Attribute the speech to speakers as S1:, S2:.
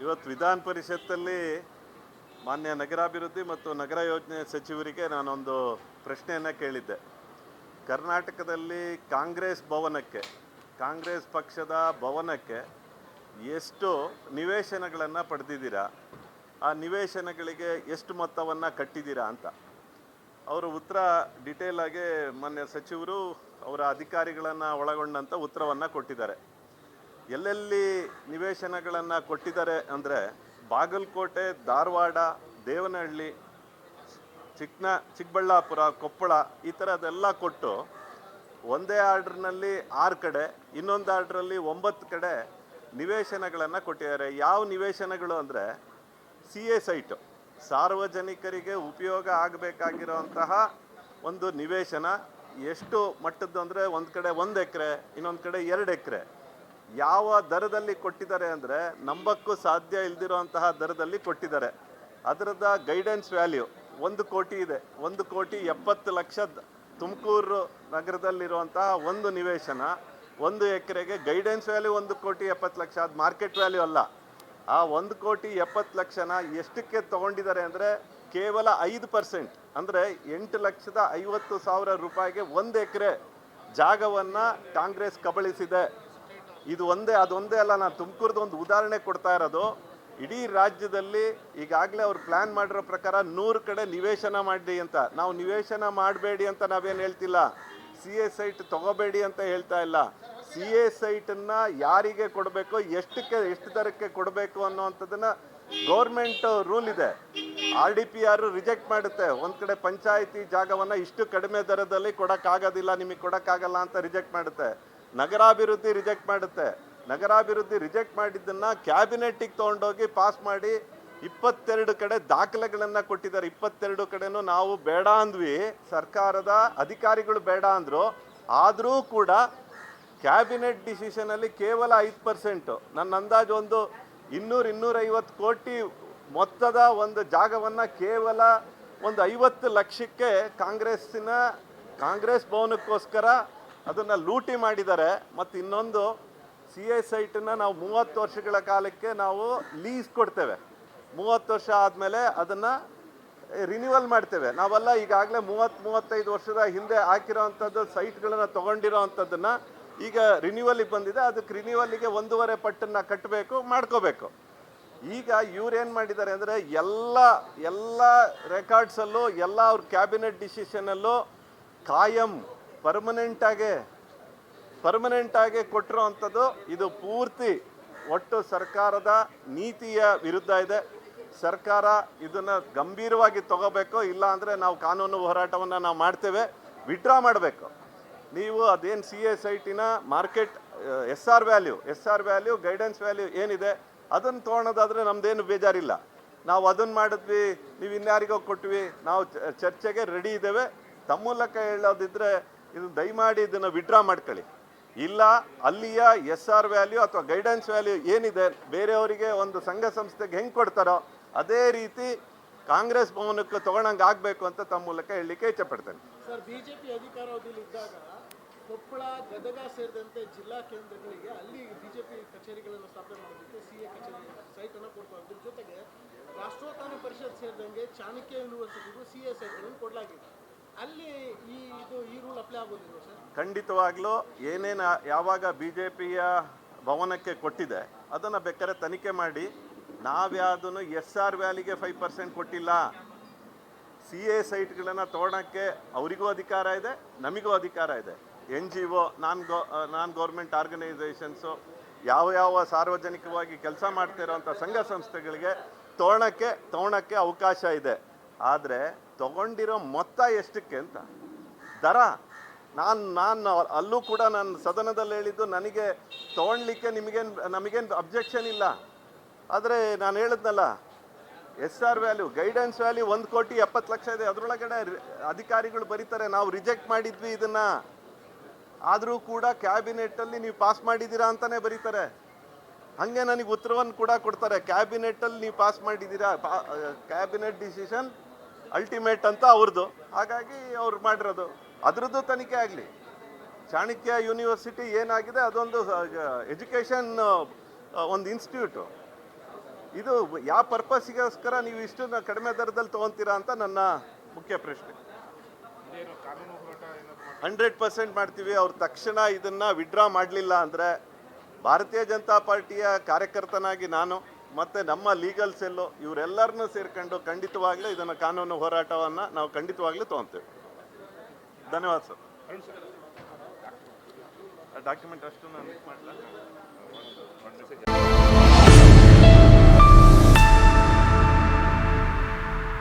S1: ಇವತ್ತು ವಿಧಾನ ಪರಿಷತ್ತಲ್ಲಿ ಮಾನ್ಯ ನಗರಾಭಿವೃದ್ಧಿ ಮತ್ತು ನಗರ ಯೋಜನೆ ಸಚಿವರಿಗೆ ನಾನೊಂದು ಪ್ರಶ್ನೆಯನ್ನು ಕೇಳಿದ್ದೆ. ಕರ್ನಾಟಕದಲ್ಲಿ ಕಾಂಗ್ರೆಸ್ ಪಕ್ಷದ ಭವನಕ್ಕೆ ಎಷ್ಟು ನಿವೇಶನಗಳನ್ನು ಪಡೆದಿದ್ದೀರಾ, ಆ ನಿವೇಶನಗಳಿಗೆ ಎಷ್ಟು ಮೊತ್ತವನ್ನು ಕಟ್ಟಿದ್ದೀರಾ ಅಂತ. ಅವರು ಉತ್ತರ ಡಿಟೇಲ್ ಆಗಿ ಮಾನ್ಯ ಸಚಿವರು ಅವರ ಅಧಿಕಾರಿಗಳನ್ನು ಒಳಗೊಂಡಂಥ ಉತ್ತರವನ್ನು ಕೊಟ್ಟಿದ್ದಾರೆ. ಎಲ್ಲೆಲ್ಲಿ ನಿವೇಶನಗಳನ್ನು ಕೊಟ್ಟಿದ್ದಾರೆ ಅಂದರೆ ಬಾಗಲಕೋಟೆ, ಧಾರವಾಡ, ದೇವನಹಳ್ಳಿ, ಚಿಕ್ಕಬಳ್ಳಾಪುರ, ಕೊಪ್ಪಳ ಈ ಥರದ್ದೆಲ್ಲ ಕೊಟ್ಟು ಒಂದೇ ಆರ್ಡ್ರ್ನಲ್ಲಿ 6 ಕಡೆ, ಇನ್ನೊಂದು ಆರ್ಡ್ರಲ್ಲಿ 9 ಕಡೆ ನಿವೇಶನಗಳನ್ನು ಕೊಟ್ಟಿದ್ದಾರೆ. ಯಾವ ನಿವೇಶನಗಳು ಅಂದರೆ CA ಸೈಟು, ಸಾರ್ವಜನಿಕರಿಗೆ ಉಪಯೋಗ ಆಗಬೇಕಾಗಿರೋಂತಹ ಒಂದು ನಿವೇಶನ. ಎಷ್ಟು ಮಟ್ಟದ್ದು ಅಂದರೆ ಒಂದು ಕಡೆ 1 ಎಕರೆ, ಇನ್ನೊಂದು ಕಡೆ 2 ಎಕರೆ. ಯಾವ ದರದಲ್ಲಿ ಕೊಟ್ಟಿದ್ದಾರೆ ಅಂದರೆ ನಂಬಕ್ಕೂ ಸಾಧ್ಯ ಇಲ್ದಿರೋಂತಹ ದರದಲ್ಲಿ ಕೊಟ್ಟಿದ್ದಾರೆ. ಅದರದ ಗೈಡೆನ್ಸ್ ವ್ಯಾಲ್ಯೂ 1 ಕೋಟಿ ಇದೆ. 1,70,00,000 ತುಮಕೂರು ನಗರದಲ್ಲಿರುವಂತಹ ಒಂದು ನಿವೇಶನ, 1 ಎಕರೆಗೆ ಗೈಡೆನ್ಸ್ ವ್ಯಾಲ್ಯೂ 1,70,00,000. ಅದು ಮಾರ್ಕೆಟ್ ವ್ಯಾಲ್ಯೂ ಅಲ್ಲ. ಆ 1,70,00,000ನ ಎಷ್ಟಕ್ಕೆ ತೊಗೊಂಡಿದ್ದಾರೆ ಅಂದರೆ ಕೇವಲ 5%, ಅಂದರೆ 8,50,000 ರೂಪಾಯಿಗೆ 1 ಎಕರೆ ಜಾಗವನ್ನು ಕಾಂಗ್ರೆಸ್ ಕಬಳಿಸಿದೆ. ಅದೊಂದೇ ಅಲ್ಲ, ನಾನು ತುಮಕೂರ್ದು ಒಂದು ಉದಾಹರಣೆ ಕೊಡ್ತಾ ಇರೋದು. ಇಡೀ ರಾಜ್ಯದಲ್ಲಿ ಈಗಾಗಲೇ ಅವ್ರು ಪ್ಲ್ಯಾನ್ ಮಾಡಿರೋ ಪ್ರಕಾರ 100 ಕಡೆ ನಿವೇಶನ ಮಾಡಿ ಅಂತ. ನಾವು ನಿವೇಶನ ಮಾಡಬೇಡಿ ಅಂತ ನಾವೇನು ಹೇಳ್ತಿಲ್ಲ, CA ಸೈಟ್ ತೊಗೋಬೇಡಿ ಅಂತ ಹೇಳ್ತಾ ಇಲ್ಲ. CA ಸೈಟನ್ನು ಯಾರಿಗೆ ಕೊಡಬೇಕು, ಎಷ್ಟು ದರಕ್ಕೆ ಕೊಡಬೇಕು ಅನ್ನೋವಂಥದ್ದನ್ನು ಗೌರ್ಮೆಂಟ್ ರೂಲ್ ಇದೆ. RDPR ರಿಜೆಕ್ಟ್ ಮಾಡುತ್ತೆ. ಒಂದು ಕಡೆ ಪಂಚಾಯಿತಿ ಜಾಗವನ್ನು ಇಷ್ಟು ಕಡಿಮೆ ದರದಲ್ಲಿ ಕೊಡೋಕ್ಕಾಗೋದಿಲ್ಲ, ನಿಮಗೆ ಕೊಡೋಕ್ಕಾಗಲ್ಲ ಅಂತ ರಿಜೆಕ್ಟ್ ಮಾಡುತ್ತೆ. ನಗರಾಭಿವೃದ್ಧಿ ರಿಜೆಕ್ಟ್ ಮಾಡುತ್ತೆ. ನಗರಾಭಿವೃದ್ಧಿ ರಿಜೆಕ್ಟ್ ಮಾಡಿದ್ದನ್ನು ಕ್ಯಾಬಿನೆಟ್ಟಿಗೆ ತೊಗೊಂಡೋಗಿ ಪಾಸ್ ಮಾಡಿ 22 ಕಡೆ ದಾಖಲೆಗಳನ್ನು ಕೊಟ್ಟಿದ್ದಾರೆ. 22 ಕಡೆನೂ ನಾವು ಬೇಡ ಅಂದ್ವಿ, ಸರ್ಕಾರದ ಅಧಿಕಾರಿಗಳು ಬೇಡ ಅಂದರು. ಆದರೂ ಕೂಡ ಕ್ಯಾಬಿನೆಟ್ ಡಿಸಿಷನಲ್ಲಿ ಕೇವಲ 5%, ನನ್ನ ಅಂದಾಜು ಒಂದು 200-250 ಕೋಟಿ ಮೊತ್ತದ ಒಂದು ಜಾಗವನ್ನು ಕೇವಲ ಒಂದು 50 ಲಕ್ಷಕ್ಕೆ ಕಾಂಗ್ರೆಸ್ ಭವನಕ್ಕೋಸ್ಕರ ಅದನ್ನು ಲೂಟಿ ಮಾಡಿದ್ದಾರೆ. ಮತ್ತು ಇನ್ನೊಂದು CA ಸೈಟನ್ನು ನಾವು 30 ವರ್ಷಗಳ ಕಾಲಕ್ಕೆ ನಾವು ಲೀಸ್ ಕೊಡ್ತೇವೆ. 30 ವರ್ಷ ಆದಮೇಲೆ ಅದನ್ನು ರಿನ್ಯೂವಲ್ ಮಾಡ್ತೇವೆ. ನಾವೆಲ್ಲ ಈಗಾಗಲೇ 30-35 ವರ್ಷದ ಹಿಂದೆ ಹಾಕಿರೋವಂಥದ್ದು ಸೈಟ್ಗಳನ್ನು ತೊಗೊಂಡಿರೋ ಅಂಥದ್ದನ್ನು ಈಗ ರಿನ್ಯೂವಲಿಗೆ ಬಂದಿದೆ. ಅದಕ್ಕೆ ರಿನ್ಯೂವಲಿಗೆ 1.5 ಪಟ್ಟನ್ನು ಕಟ್ಟಬೇಕು, ಮಾಡ್ಕೋಬೇಕು. ಈಗ ಇವ್ರೇನು ಮಾಡಿದ್ದಾರೆ ಅಂದರೆ ಎಲ್ಲ ರೆಕಾರ್ಡ್ಸಲ್ಲೂ, ಎಲ್ಲ ಅವ್ರ ಕ್ಯಾಬಿನೆಟ್ ಡಿಸಿಷನಲ್ಲೂ ಕಾಯಂ ಪರ್ಮನೆಂಟ್ ಆಗಿ ಕೊಟ್ಟಿರೋ ಅಂಥದ್ದು. ಇದು ಪೂರ್ತಿ ಒಟ್ಟು ಸರ್ಕಾರದ ನೀತಿಯ ವಿರುದ್ಧ ಇದೆ. ಸರ್ಕಾರ ಇದನ್ನು ಗಂಭೀರವಾಗಿ ತಗೋಬೇಕು. ಇಲ್ಲ ಅಂದರೆ ನಾವು ಕಾನೂನು ಹೋರಾಟವನ್ನು ನಾವು ಮಾಡ್ತೇವೆ, ವಿಡ್ರಾ ಮಾಡಬೇಕು. ನೀವು ಅದೇನು CA ಸೈಟಿನ market SR value guidance value ಏನಿದೆ ಅದನ್ನು ತೊಗೊಳೋದಾದರೆ ನಮ್ಮದೇನು ಬೇಜಾರಿಲ್ಲ. ನಾವು ಅದನ್ನು ಮಾಡಿದ್ವಿ, ನೀವು ಇನ್ಯಾರಿಗೋ ಕೊಟ್ವಿ, ನಾವು ಚರ್ಚೆಗೆ ರೆಡಿ ಇದ್ದೇವೆ. ತಮ್ಮ ಮೂಲಕ ಹೇಳೋದಿದ್ರೆ ಇದು ದಯಮಾಡಿ ಇದನ್ನು ವಿಡ್ರಾ ಮಾಡ್ಕೊಳ್ಳಿ. ಇಲ್ಲ ಅಲ್ಲಿಯ SR ವ್ಯಾಲ್ಯೂ ಅಥವಾ ಗೈಡೆನ್ಸ್ ವ್ಯಾಲ್ಯೂ ಏನಿದೆ ಬೇರೆಯವರಿಗೆ ಒಂದು ಸಂಘ ಸಂಸ್ಥೆಗೆ ಹೆಂಗೆ ಕೊಡ್ತಾರೋ ಅದೇ ರೀತಿ ಕಾಂಗ್ರೆಸ್ ಭವನಕ್ಕೆ ತೊಗೊಳಂಗೆ ಆಗಬೇಕು ಅಂತ ತಮ್ಮ ಮೂಲಕ ಹೇಳಲಿಕ್ಕೆ ಇಚ್ಛೆಪಡ್ತೇನೆ.
S2: ಸರ್, ಬಿಜೆಪಿ ಅಧಿಕಾರಾವಧಿಯಲ್ಲಿದ್ದಾಗ ಕೊಪ್ಪಳ, ಗದಗ ಸೇರಿದಂತೆ ಜಿಲ್ಲಾ ಕೇಂದ್ರಗಳಿಗೆ ಅಲ್ಲಿ ಬಿಜೆಪಿ ಕಚೇರಿಗಳನ್ನು ಸ್ಥಾಪನೆ ಮಾಡೋದಕ್ಕೆ CA ಕಚೇರಿ ಸೈಟನ್ನು ಕೊಡ್ತಾ ಇದ್ರ ಜೊತೆಗೆ ರಾಷ್ಟ್ರೋತ್ಥಾನ ಪರಿಷತ್ ಸೇರಿದಂಗೆ ಚಾಣಕ್ಯ ಯೂನಿವರ್ಸಿಟಿಗೂ CA ಸೈಟ್ಗಳನ್ನು ಕೊಡಲಾಗಿದೆ. ಅಲ್ಲಿ ಈ ರೂಲ್ ಅಪ್ಲೈ ಆಗೋದಿಲ್ಲ ಸರ್?
S1: ಖಂಡಿತವಾಗ್ಲೂ ಯಾವಾಗ BJPಯ ಭವನಕ್ಕೆ ಕೊಟ್ಟಿದೆ ಅದನ್ನು ಬೇಕಾದ್ರೆ ತನಿಖೆ ಮಾಡಿ. ನಾವ್ಯಾವುದೂ SR ವ್ಯಾಲಿಗೆ 5% ಕೊಟ್ಟಿಲ್ಲ. CA ಸೈಟ್ಗಳನ್ನು ತೊಗೊಳಕ್ಕೆ ಅವರಿಗೂ ಅಧಿಕಾರ ಇದೆ, ನಮಗೂ ಅಧಿಕಾರ ಇದೆ. NGO, ನಾನ್ ಗೌರ್ಮೆಂಟ್ ಆರ್ಗನೈಸೇಷನ್ಸು, ಯಾವ ಸಾರ್ವಜನಿಕವಾಗಿ ಕೆಲಸ ಮಾಡ್ತಿರೋಂಥ ಸಂಘ ಸಂಸ್ಥೆಗಳಿಗೆ ತೊಗೊಳಕ್ಕೆ ಅವಕಾಶ ಇದೆ. ಆದರೆ ತೊಗೊಂಡಿರೋ ಮೊತ್ತ ಎಷ್ಟಕ್ಕೆ ಅಂತ ದರ ನಾನು ಅಲ್ಲೂ ಕೂಡ ನಾನು ಸದನದಲ್ಲಿ ಹೇಳಿದ್ದು, ನನಗೆ ತೊಗೊಳ್ಲಿಕ್ಕೆ ನಮಗೇನು ಅಬ್ಜೆಕ್ಷನ್ ಇಲ್ಲ. ಆದರೆ ನಾನು ಹೇಳಿದ್ನಲ್ಲ, SR ವ್ಯಾಲ್ಯೂ ಗೈಡೆನ್ಸ್ ವ್ಯಾಲ್ಯೂ 1,70,00,000 ಇದೆ. ಅದರೊಳಗಡೆ ಅಧಿಕಾರಿಗಳು ಬರೀತಾರೆ ನಾವು ರಿಜೆಕ್ಟ್ ಮಾಡಿದ್ವಿ ಇದನ್ನು, ಆದರೂ ಕೂಡ ಕ್ಯಾಬಿನೆಟ್ಟಲ್ಲಿ ನೀವು ಪಾಸ್ ಮಾಡಿದ್ದೀರಾ ಅಂತಲೇ ಬರೀತಾರೆ. ಹಾಗೆ ನನಗೆ ಉತ್ತರವನ್ನು ಕೂಡ ಕೊಡ್ತಾರೆ, ಕ್ಯಾಬಿನೆಟ್ಟಲ್ಲಿ ನೀವು ಪಾಸ್ ಮಾಡಿದ್ದೀರಾ, ಕ್ಯಾಬಿನೆಟ್ ಡಿಸಿಷನ್ ಅಲ್ಟಿಮೇಟ್ ಅಂತ ಅವ್ರದ್ದು. ಹಾಗಾಗಿ ಅವ್ರು ಮಾಡಿರೋದು ಅದರದ್ದು ತನಿಖೆ ಆಗಲಿ. ಚಾಣಕ್ಯ ಯೂನಿವರ್ಸಿಟಿ ಏನಾಗಿದೆ ಅದೊಂದು ಎಜುಕೇಷನ್ ಒಂದು ಇನ್ಸ್ಟಿಟ್ಯೂಟು. ಇದು ಯಾವ ಪರ್ಪಸ್ಗೋಸ್ಕರ ನೀವು ಇಷ್ಟನ್ನ ಕಡಿಮೆ ದರದಲ್ಲಿ ತೊಗೊತೀರಾ ಅಂತ ನನ್ನ ಮುಖ್ಯ ಪ್ರಶ್ನೆ. 100% ಮಾಡ್ತೀವಿ. ಅವ್ರು ತಕ್ಷಣ ಇದನ್ನು ವಿಡ್ರಾ ಮಾಡಲಿಲ್ಲ ಅಂದರೆ ಭಾರತೀಯ ಜನತಾ ಪಾರ್ಟಿಯ ಕಾರ್ಯಕರ್ತನಾಗಿ ನಾನು ಮತ್ತು ನಮ್ಮ ಲೀಗಲ್ ಸೆಲ್ಲು ಇವರೆಲ್ಲರನ್ನೂ ಸೇರ್ಕೊಂಡು ಖಂಡಿತವಾಗ್ಲೂ ಇದನ್ನು ಕಾನೂನು ಹೋರಾಟವನ್ನು ನಾವು ಖಂಡಿತವಾಗ್ಲೂ ತೊಗೊತೀವಿ. ಧನ್ಯವಾದ ಸರ್. ಡಾಕ್ಯುಮೆಂಟ್ ಅಷ್ಟು ನಾನು ಮಾಡಲ.